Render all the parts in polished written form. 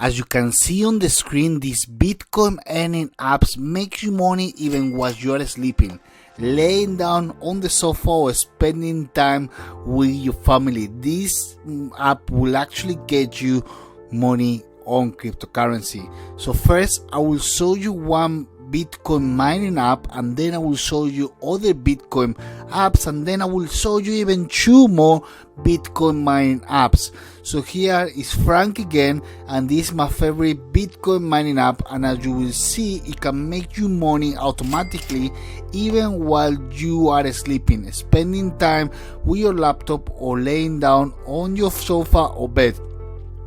As you can see on the screen, these Bitcoin earning apps make you money even while you're sleeping, laying down on the sofa or spending time with your family. This app will actually get you money on cryptocurrency. So first I will show you one Bitcoin mining app, and then I will show you other Bitcoin apps, and then I will show you even 2 more Bitcoin mining apps. So here is Frank again, and this is my favorite Bitcoin mining app, and as you will see, it can make you money automatically even while you are sleeping, spending time with your laptop or laying down on your sofa or bed.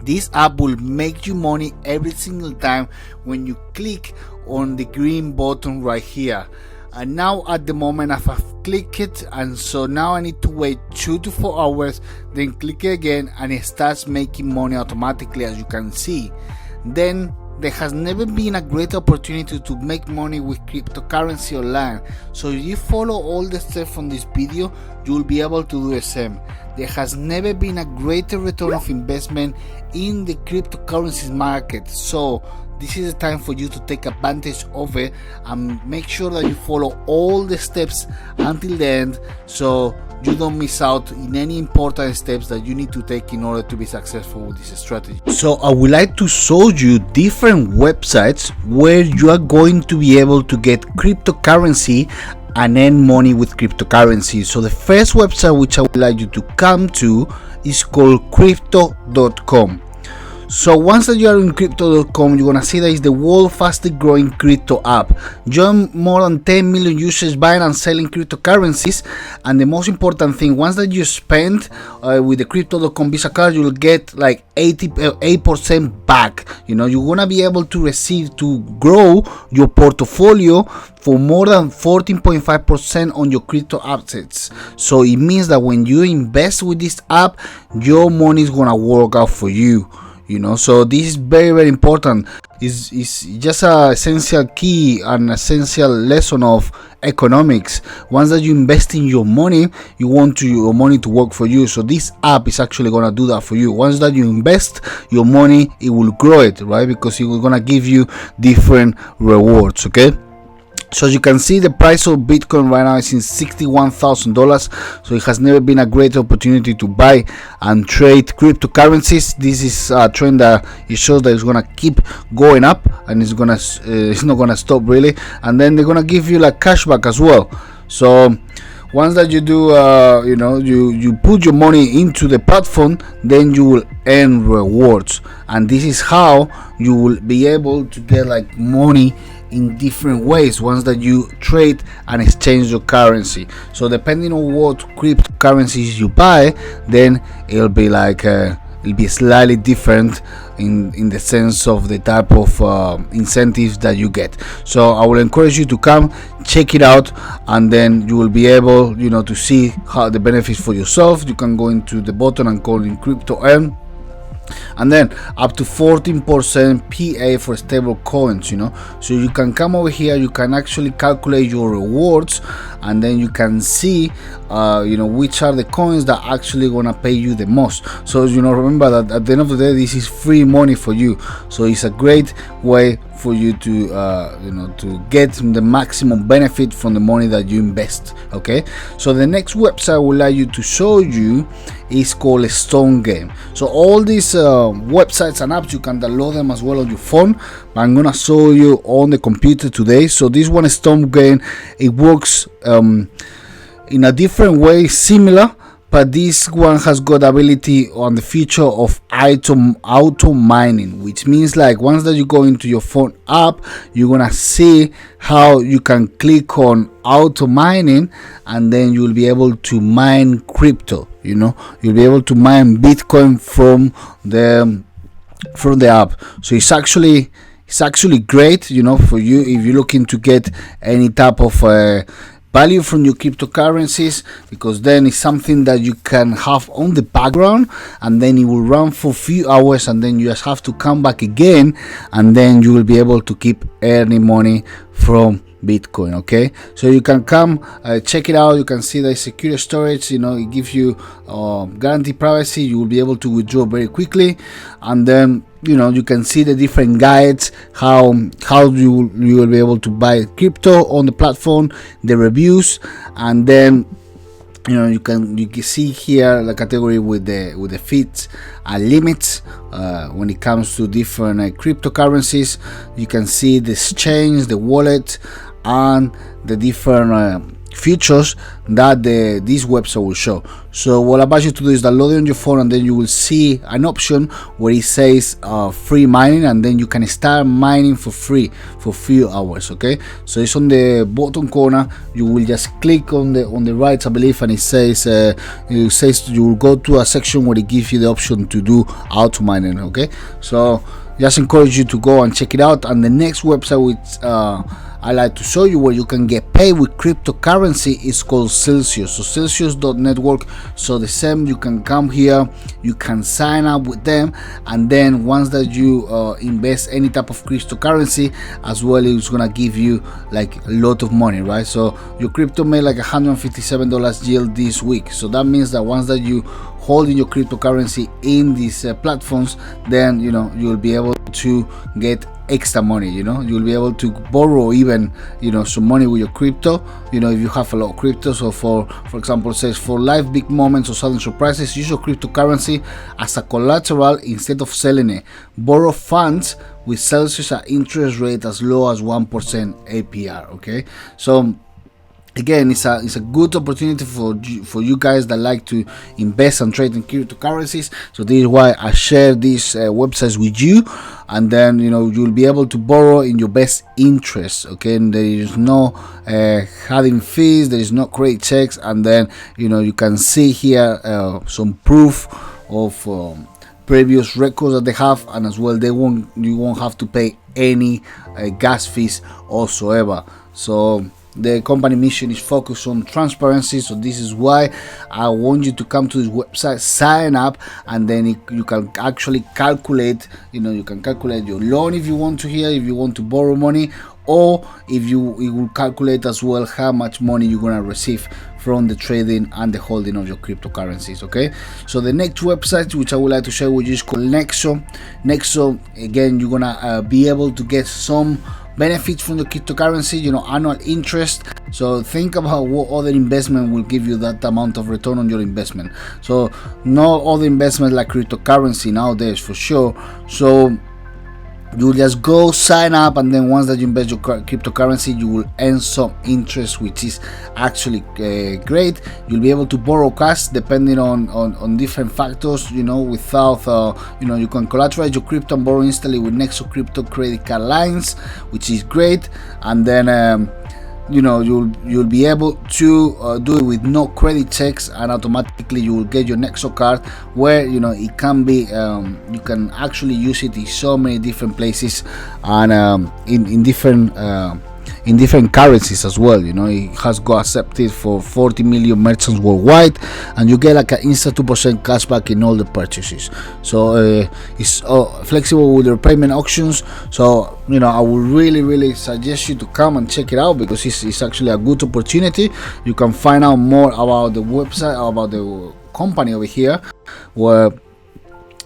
This app will make you money every single time when you click on the green button right here. And now at the moment I've clicked it, and so now I need to wait 2 to 4 hours, then click it again, and it starts making money automatically, as you can see. Then there has never been a great opportunity to make money with cryptocurrency online. So if you follow all the steps from this video, you will be able to do the same. There has never been a greater return of investment in the cryptocurrencies market. So this is the time for you to take advantage of it, and make sure that you follow all the steps until the end, so you don't miss out in any important steps that you need to take in order to be successful with this strategy. So I would like to show you different websites where you are going to be able to get cryptocurrency and earn money with cryptocurrency. So the first website which I would like you to come to is called crypto.com. So once that you are in crypto.com, you're gonna see that it's the world's fastest growing crypto app. Join more than 10 million users buying and selling cryptocurrencies, and the most important thing, once that you spend with the crypto.com Visa card, you'll get like 8% back. You know, you're gonna be able to receive to grow your portfolio for more than 14.5% on your crypto assets. So it means that when you invest with this app, your money is gonna work out for you. You know, so this is very important. Is just a essential key and essential lesson of economics. Once that you invest in your money, you want your money to work for you. So this app is actually gonna do that for you. Once that you invest your money, it will grow it, right? Because it will gonna give you different rewards. Okay. So you can see the price of Bitcoin right now is in $61,000. So it has never been a great opportunity to buy and trade cryptocurrencies. This is a trend that it shows that it's gonna keep going up, and it's not gonna stop really. And then they're gonna give you like cashback as well. So once that you do, you put your money into the platform, then you will earn rewards, and this is how you will be able to get like money in different ways once that you trade and exchange your currency. So depending on what cryptocurrencies you buy, then it'll be like it'll be slightly different in the sense of the type of incentives that you get. So I will encourage you to come check it out, and then you will be able to see how the benefits for yourself. You can go into the button and call in crypto earn, and then up to 14% PA for stable coins. So you can come over here, you can actually calculate your rewards, and then you can see which are the coins that actually gonna pay you the most. So remember that at the end of the day, this is free money for you. So it's a great way for you to to get the maximum benefit from the money that you invest. Okay, so the next website I would like you to show you is called Stone Game. So all these websites and apps, you can download them as well on your phone, but I'm gonna show you on the computer today. So this one is Stone Game. It works in a different way, similar, but this one has got ability on the feature of auto mining, which means like once that you go into your phone app, you're gonna see how you can click on auto mining, and then you'll be able to mine crypto. You'll be able to mine Bitcoin from the app. So it's actually great, for you if you're looking to get any type of value from your cryptocurrencies, because then it's something that you can have on the background, and then it will run for a few hours, and then you just have to come back again, and then you will be able to keep earning money from Bitcoin. Okay, so you can come check it out. You can see the secure storage, it gives you guaranteed privacy. You will be able to withdraw very quickly, and then you can see the different guides, how you will be able to buy crypto on the platform, the reviews, and then you can see here the category with the fees and limits when it comes to different cryptocurrencies. You can see the exchange, the wallet, and the different features that this website will show. So what I advise you to do is download it on your phone, and then you will see an option where it says free mining, and then you can start mining for free for a few hours. Okay, so it's on the bottom corner. You will just click on the right, I believe, and it says you will go to a section where it gives you the option to do auto mining. Okay, so just encourage you to go and check it out. And the next website which I like to show you where you can get paid with cryptocurrency is called Celsius. So Celsius.network. So the same, you can come here, you can sign up with them, and then once that you invest any type of cryptocurrency as well, it's gonna give you like a lot of money, right? So your crypto made like $157 yield this week. So that means that once that you holding your cryptocurrency in these platforms, then you'll be able to get extra money. You'll be able to borrow even some money with your crypto, if you have a lot of crypto. So for example, it says for life big moments or sudden surprises, use your cryptocurrency as a collateral instead of selling it. Borrow funds with Celsius at interest rate as low as 1% APR. Okay, so again, it's a good opportunity for you guys that like to invest and trade in cryptocurrencies. So this is why I share these websites with you, and then you'll be able to borrow in your best interest. Okay, and there is no hiding fees, there is no credit checks, and then you can see here some proof of previous records that they have, and as well you won't have to pay any gas fees whatsoever. So the company mission is focused on transparency, so this is why I want you to come to this website, sign up, and then you can actually calculate you can calculate your loan if you want to here, if you want to borrow money, or if it will calculate as well how much money you're gonna receive from the trading and the holding of your cryptocurrencies. Okay, so the next website which I would like to share with you is called Nexo. Again, you're gonna be able to get some benefits from the cryptocurrency, annual interest. So think about what other investment will give you that amount of return on your investment. So no other investment like cryptocurrency nowadays for sure. So you just go sign up, and then once that you invest your cryptocurrency, you will earn some interest, which is actually great. You'll be able to borrow cash depending on different factors, without you can collateralize your crypto and borrow instantly with Nexo crypto credit card lines, which is great. And then you'll be able to do it with no credit checks, and automatically you will get your Nexo card, where it can be you can actually use it in so many different places, and in different currencies as well. It has got accepted for 40 million merchants worldwide, and you get like an instant 2% cashback in all the purchases. So it's flexible with your payment options. So I would really suggest you to come and check it out, because it's actually a good opportunity. You can find out more about the website, about the company over here, where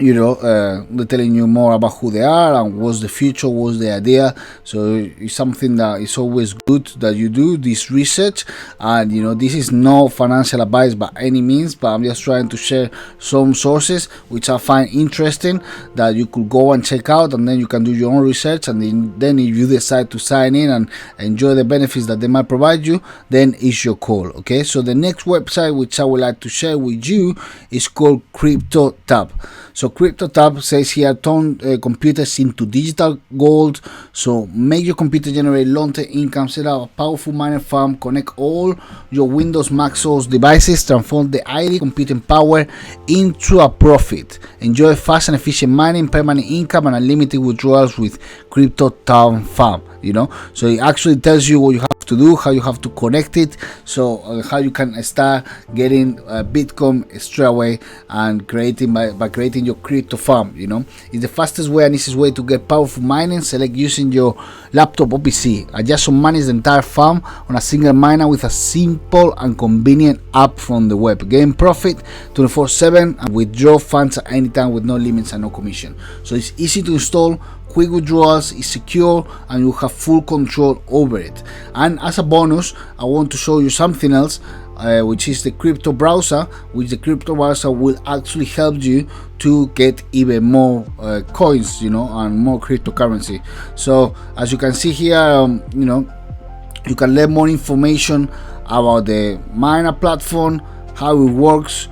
they're telling you more about who they are and what's the future, what's the idea. So it's something that is always good that you do this research. And this is no financial advice by any means, but I'm just trying to share some sources which I find interesting that you could go and check out, and then you can do your own research. And then if you decide to sign in and enjoy the benefits that they might provide you, then it's your call. Okay, so the next website which I would like to share with you is called CryptoTab. So CryptoTab says here, turn computers into digital gold. So make your computer generate long-term income, set up a powerful miner farm, connect all your Windows, Mac OS devices, transform the idle computing power into a profit. Enjoy fast and efficient mining, permanent income, and unlimited withdrawals with CryptoTab farm. So it actually tells you what you have to do, how you have to connect it, so how you can start getting Bitcoin straight away, and by creating your crypto farm. You know, it's the fastest way and easiest way to get powerful mining. Select using your laptop or PC. Adjust or manage the entire farm on a single miner with a simple and convenient app from the web. Gain profit 24/7 and withdraw funds at any time with no limits and no commission. So it's easy to install, quick withdrawals, is secure, and you have full control over it. And as a bonus, I want to show you something else, which is the crypto browser, which the crypto browser will actually help you to get even more coins, you know, and more cryptocurrency. So as you can see here, you know, you can learn more information about the miner platform, how it works,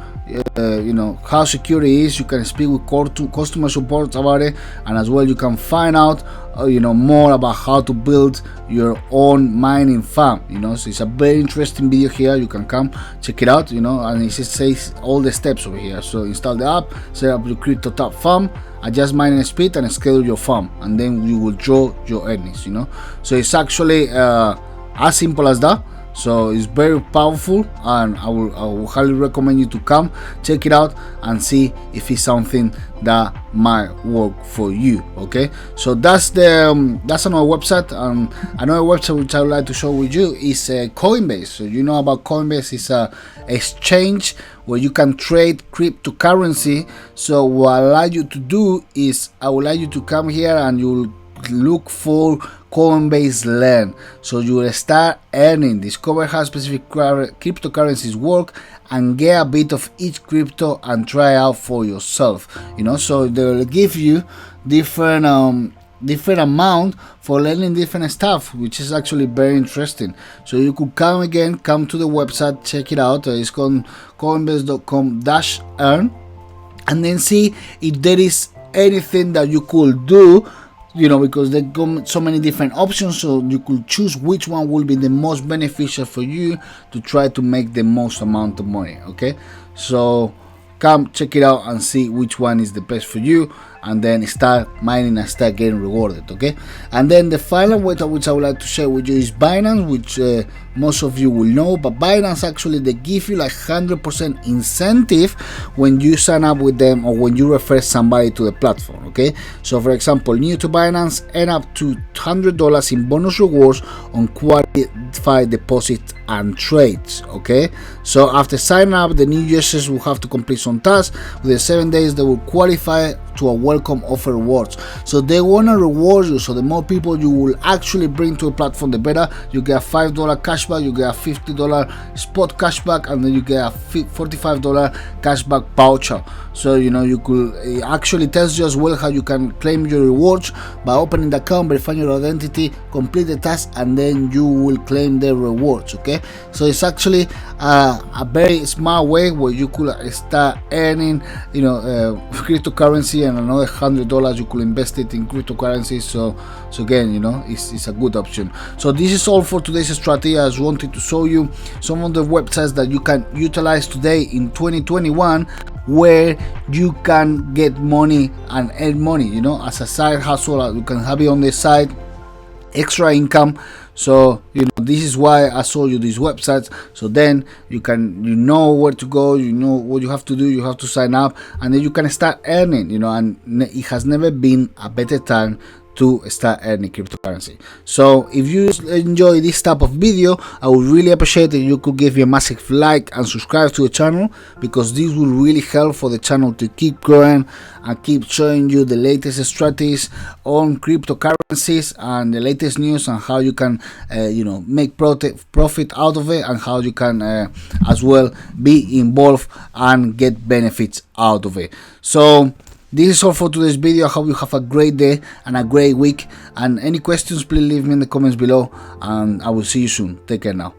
you know, how secure it is. You can speak with customer support about it, and as well you can find out you know, more about how to build your own mining farm. You know, so it's a very interesting video here. You can come check it out, you know, and it says all the steps over here. So install the app, set up your crypto top farm, adjust mining speed, and schedule your farm, and then you will draw your earnings. You know, so it's actually as simple as that. So it's very powerful, and I will highly recommend you to come check it out and see if it's something that might work for you. Okay, so that's another website. Another website which I would like to show with you is Coinbase. So you know about Coinbase, is a exchange where you can trade cryptocurrency. So what I like you to do is I would like you to come here and you'll look for Coinbase Learn. So you will start earning, discover how specific cryptocurrencies work, and get a bit of each crypto and try out for yourself. You know, so they will give you different amount for learning different stuff, which is actually very interesting. So you could come to the website, check it out. It's called coinbase.com/earn, and then see if there is anything that you could do. You know, because there come so many different options, so you could choose which one will be the most beneficial for you to try to make the most amount of money. Okay, so come check it out and see which one is the best for you, and then start mining and start getting rewarded. Okay, and then the final website which I would like to share with you is Binance, which most of you will know. But Binance, actually, they give you like 100% incentive when you sign up with them or when you refer somebody to the platform. Okay, so for example, new to Binance, earn up to $100 in bonus rewards on qualified deposits and trades. Okay, so after signing up, the new users will have to complete some tasks. Within 7 days, they will qualify to a welcome offer rewards. So they want to reward you. So the more people you will actually bring to a platform, the better. You get a $5 cashback, you get a $50 spot cashback, and then you get a $45 cashback voucher. So you know, you could actually tells you as well how you can claim your rewards by opening the account, verifying your identity, complete the task, and then you will claim the rewards. Okay, so it's actually a very smart way where you could start earning, you know, cryptocurrency, and another $100 you could invest it in cryptocurrency. So again, you know, it's a good option. So this is all for today's strategy. I just wanted to show you some of the websites that you can utilize today in 2021, where you can get money and earn money, you know, as a side hustle. You can have it on the side, extra income. So you know, this is why I showed you these websites, so then you know where to go, you know what you have to do. You have to sign up, and then you can start earning, you know, and it has never been a better time to start earning cryptocurrency. So if you enjoy this type of video, I would really appreciate if you could give me a massive like and subscribe to the channel, because this will really help for the channel to keep growing and keep showing you the latest strategies on cryptocurrencies and the latest news on how you can you know, make profit out of it, and how you can as well be involved and get benefits out of it. So this is all for today's video. I hope you have a great day and a great week, and any questions, please leave me in the comments below, and I will see you soon. Take care now.